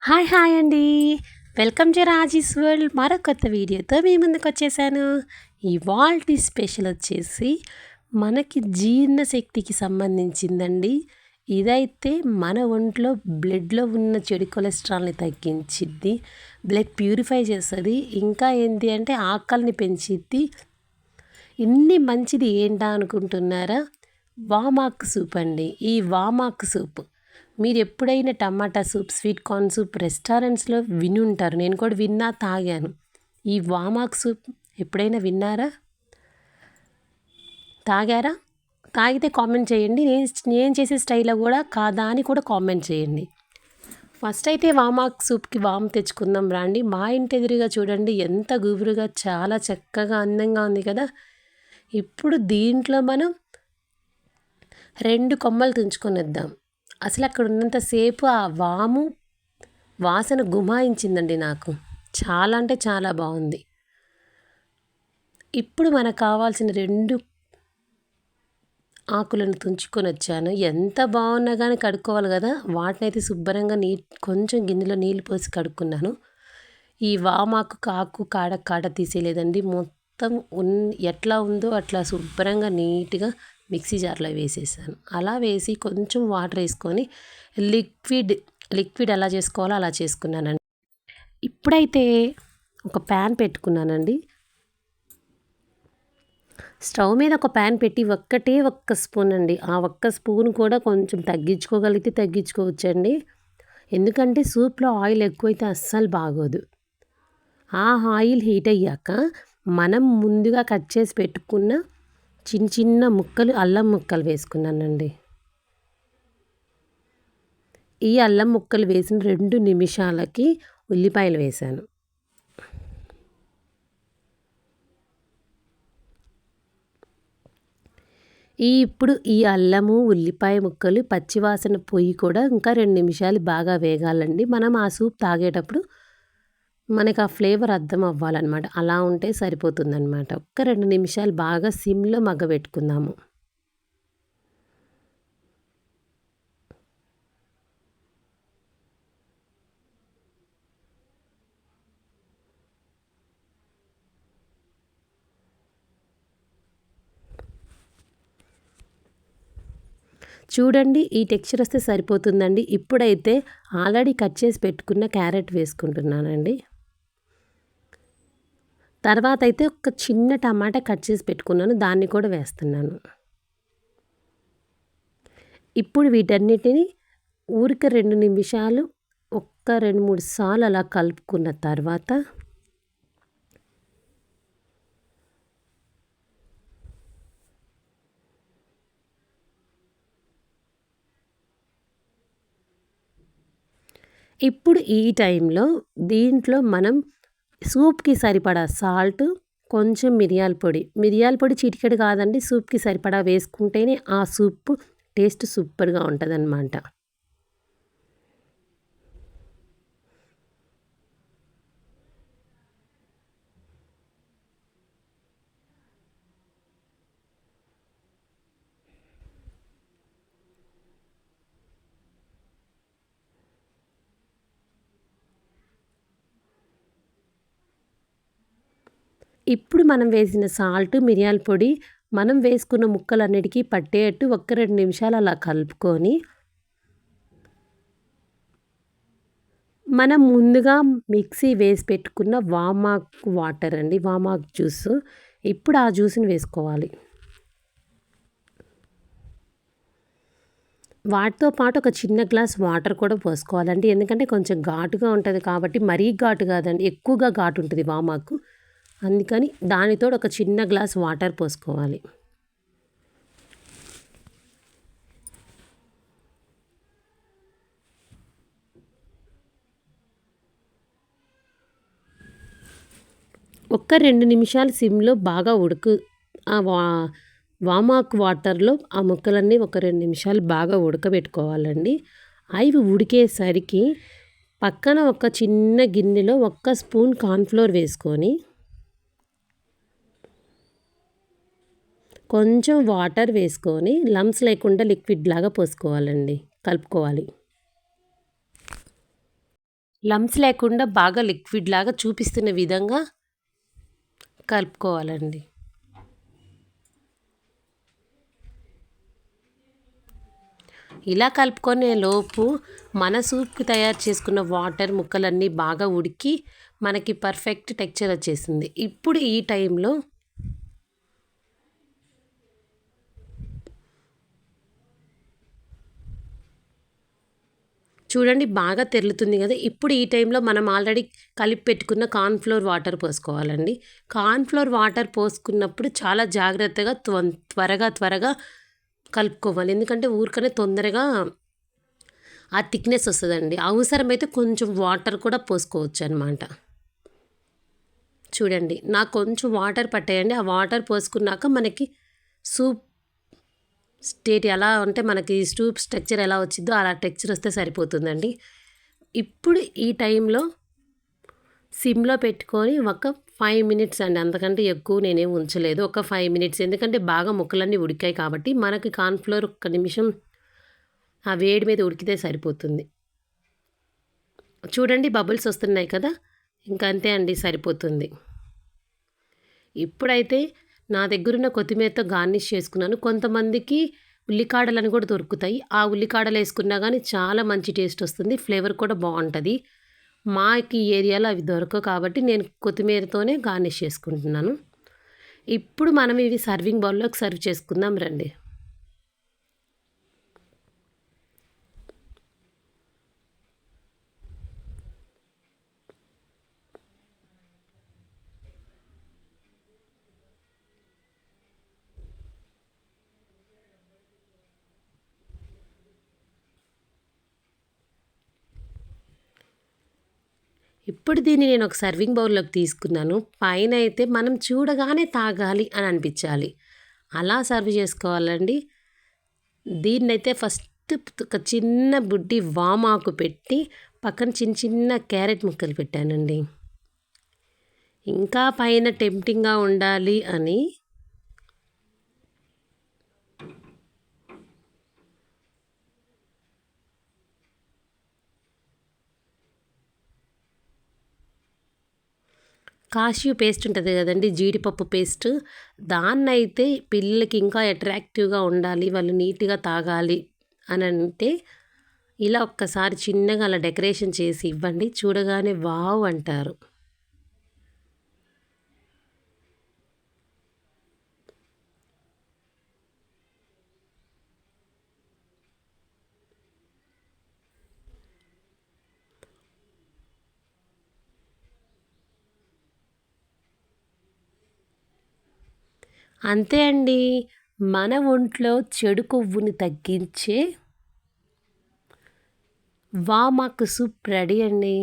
Hi అండి. Welcome to Raji's world. మరో కొత్త వీడియోతో మీ ముందుకొచ్చేసాను. ఇవాల్టి స్పెషల్ వచ్చేసి మనకి జీర్ణశక్తికి సంబంధించిందండి. ఇదైతే మన ఒంట్లో బ్లడ్‌లో ఉన్న చెడు కొలెస్ట్రాల్‌ని తగ్గించిద్ది. బ్లడ్ ప్యూరిఫై చేస్తది. ఇంకా ఏంటి అంటే ఆకలిని పెంచిద్ది. ఇన్ని మంచిది ఏంటా అనుకుంటున్నారా? వామాకు సూప్ అండి. ఈ వామాకు సూప్ మీరు ఎప్పుడైనా tomato soup, sweet corn soup రెస్టారెంట్స్‌లో వినుంటారు. నేను కూడా విన్నా, తాగాను. ఈ వామాకు సూప్ ఎప్పుడైనా విన్నారా? తాగారా? తాగితే కామెంట్ చేయండి. నేను చేసే స్టైల్‌లో కూడా కాదా అని కూడా కామెంట్ చేయండి. ఫస్ట్ అయితే వామాకు సూప్‌కి వాము తెచ్చుకుందాం రండి. మా ఇంటి ఎదురుగా చూడండి ఎంత గుబురుగా చాలా చక్కగా అందంగా ఉంది కదా! ఇప్పుడు దీంట్లో మనం 2 కొమ్మలు తుంచుకొనిద్దాం. అసలు అక్కడ ఉన్నంత సేపు ఆ వాము వాసన గుమాయించిందండి నాకు. చాలా అంటే చాలా బాగుంది. ఇప్పుడు మనకు కావాల్సిన 2 ఆకులను తుంచుకొని వచ్చాను. ఎంత బాగున్నా కానీ కడుక్కోవాలి కదా! వాటినైతే శుభ్రంగా కొంచెం గిన్నెలో నీళ్ళు పోసి కడుక్కున్నాను. ఈ వామాకు ఆకు కాడ తీసేయలేదండి. మొత్తం ఎట్లా ఉందో అట్లా శుభ్రంగా నీట్‌గా మిక్సీ జార్‌లో వేసేసాను. అలా వేసి కొంచెం వాటర్ వేసుకొని లిక్విడ్ ఎలా చేసుకోవాలో అలా చేసుకున్నానండి. ఇప్పుడైతే ఒక ప్యాన్ పెట్టుకున్నానండి. స్టవ్ మీద ఒక ప్యాన్ పెట్టి ఒక్క స్పూన్ అండి. ఆ ఒక్క స్పూన్ కూడా కొంచెం తగ్గించుకోగలిగితే తగ్గించుకోవచ్చండి. ఎందుకంటే సూప్‌లో ఆయిల్ ఎక్కువైతే అస్సలు బాగోదు. ఆ ఆయిల్ హీట్ అయ్యాక మనం ముందుగా కట్ చేసి పెట్టుకున్న చిన్న ముక్కలు అల్లం ముక్కలు వేసుకున్నానండి. ఈ అల్లం ముక్కలు వేసిన 2 నిమిషాలకి ఉల్లిపాయలు వేశాను. ఇప్పుడు ఈ అల్లము, ఉల్లిపాయ ముక్కలు పచ్చివాసన పోయి కూడా ఇంకా 2 నిమిషాలు బాగా వేగాలండి. మనం ఆ సూప్ తాగేటప్పుడు మనకు ఆ ఫ్లేవర్ అర్థం అవ్వాలన్నమాట. అలా ఉంటే సరిపోతుందన్నమాట. ఒక్క 2 నిమిషాలు బాగా సిమ్‌లో మగ్గబెట్టుకుందాము. చూడండి ఈ టెక్స్చర్ వస్తే సరిపోతుందండి. ఇప్పుడైతే ఆల్రెడీ కట్ చేసి పెట్టుకున్న క్యారెట్ వేసుకుంటున్నానండి. తర్వాత అయితే ఒక చిన్న టమాటా కట్ చేసి పెట్టుకున్నాను. దాన్ని కూడా వేస్తున్నాను. ఇప్పుడు వీటన్నిటిని ఊరికే 2 నిమిషాలు ఒక్క 2, 3 సార్లు అలా కలుపుకున్న తర్వాత ఇప్పుడు ఈ టైంలో దీంట్లో మనం సూప్‌కి సరిపడా సాల్ట్, కొంచెం మిరియాల పొడి చిటికెడు కాదండి, సూప్‌కి సరిపడా వేసుకుంటేనే ఆ సూప్ టేస్ట్ సూపర్‌గా ఉంటదన్నమాట. ఇప్పుడు మనం వేసిన సాల్ట్, మిరియాల పొడి మనం వేసుకున్న ముక్కలన్నిటికీ పట్టేట్టు ఒక్క 2 నిమిషాలు అలా కలుపుకొని, మనం ముందుగా మిక్సీ వేసి పెట్టుకున్న వామాకు వాటర్ అండి, వామాకు జ్యూసు. ఇప్పుడు ఆ జ్యూస్‌ని వేసుకోవాలి. వాటితో పాటు ఒక చిన్న గ్లాస్ వాటర్ కూడా పోసుకోవాలండి. ఎందుకంటే కొంచెం ఘాటుగా ఉంటది కాబట్టి, మరీ ఘాటు కాదండి, ఎక్కువగా ఘాటు ఉంటది వామాకు. అందుకని దానితోడు ఒక చిన్న గ్లాస్ వాటర్ పోసుకోవాలి. ఒక్క 2 నిమిషాలు సిమ్‌లో బాగా ఆ వామాకు వాటర్‌లో ఆ ముక్కలన్నీ ఒక 2 నిమిషాలు బాగా ఉడకబెట్టుకోవాలండి. అవి ఉడికేసరికి పక్కన ఒక చిన్న గిన్నెలో ఒక్క స్పూన్ కార్న్‌ఫ్లోర్ వేసుకొని, కొంచెం వాటర్ వేసుకొని లంప్స్ లేకుండా లిక్విడ్ లాగా పోసుకోవాలండి. కలుపుకోవాలి. లంప్స్ లేకుండా బాగా లిక్విడ్ లాగా చూపిస్తున్న విధంగా కలుపుకోవాలండి. ఇలా కలుపుకునే లోపు మన సూప్కి తయారు చేసుకున్న వాటర్ ముక్కలన్నీ బాగా ఉడికి మనకి పర్ఫెక్ట్ టెక్స్చర్ వచ్చేసింది. ఇప్పుడు ఈ టైంలో చూడండి బాగా తెరులుతుంది కదా. ఇప్పుడు ఈ టైంలో మనం ఆల్రెడీ కలిపి పెట్టుకున్న కార్న్‌ఫ్లోర్ వాటర్ పోసుకోవాలండి. కార్న్‌ఫ్లోర్ వాటర్ పోసుకున్నప్పుడు చాలా జాగ్రత్తగా త్వరగా కలుపుకోవాలి. ఎందుకంటే ఊరికనే తొందరగా ఆ థిక్నెస్ వస్తుందండి. అవసరమైతే కొంచెం వాటర్ కూడా పోసుకోవచ్చనమాట. చూడండి నాకు కొంచెం వాటర్ పట్టాయండి. ఆ వాటర్ పోసుకున్నాక మనకి సూప్ స్టేట్ ఎలా అంటే మనకి సూప్ స్ట్రక్చర్ ఎలా వచ్చిద్దో అలా టెక్స్చర్ వస్తే సరిపోతుందండి. ఇప్పుడు ఈ టైంలో సిమ్లో పెట్టుకొని ఒక 5 మినిట్స్ అండి, అంతకంటే ఎక్కువ నేనేం ఉంచలేదు. ఒక 5 మినిట్స్, ఎందుకంటే బాగా ముక్కలన్నీ ఉడికాయి కాబట్టి మనకి కార్న్‌ఫ్లోర్ ఒక్క నిమిషం ఆ వేడి మీద ఉడికితే సరిపోతుంది. చూడండి బబుల్స్ వస్తున్నాయి కదా, ఇంక అంతే అండి, సరిపోతుంది. ఇప్పుడైతే నా దగ్గరున్న కొత్తిమీరతో గార్నిష్ చేసుకున్నాను. కొంతమందికి ఉల్లికాడలని కూడా దొరుకుతాయి. ఆ ఉల్లికాడలు వేసుకున్నా కానీ చాలా మంచి టేస్ట్ వస్తుంది, ఫ్లేవర్ కూడా బాగుంటుంది. మాకు ఈ ఏరియాలో అవి దొరకవు కాబట్టి నేను కొత్తిమీరతోనే గార్నిష్ చేసుకుంటున్నాను. ఇప్పుడు మనం ఇవి సర్వింగ్ బౌల్లోకి సర్వ్ చేసుకుందాం రండి. ఇప్పుడు దీన్ని నేను ఒక సర్వింగ్ బౌల్లోకి తీసుకున్నాను. పైన అయితే మనం చూడగానే తాగాలి అని అనిపించాలి, అలా సర్వ్ చేసుకోవాలండి. దీన్నైతే ఫస్ట్ ఒక చిన్న బుడ్డి వామాకు పెట్టి పక్కన చిన్న చిన్న క్యారెట్ ముక్కలు పెట్టానండి. ఇంకా పైన టెంప్టింగ్గా ఉండాలి అని కాష్యూ పేస్ట్ ఉంటుంది కదండి, జీడిపప్పు పేస్ట్, దాన్నైతే పిల్లలకి ఇంకా అట్రాక్టివ్గా ఉండాలి, వాళ్ళు నీట్గా తాగాలి అని అంటే ఇలా ఒక్కసారి చిన్నగా అలా డెకరేషన్ చేసి ఇవ్వండి, చూడగానే వావ్ అంటారు. అంతే అండి, మన ఒంట్లో చెడు కొవ్వుని తగ్గించే వామాకు సూప్ రెడీ అండి.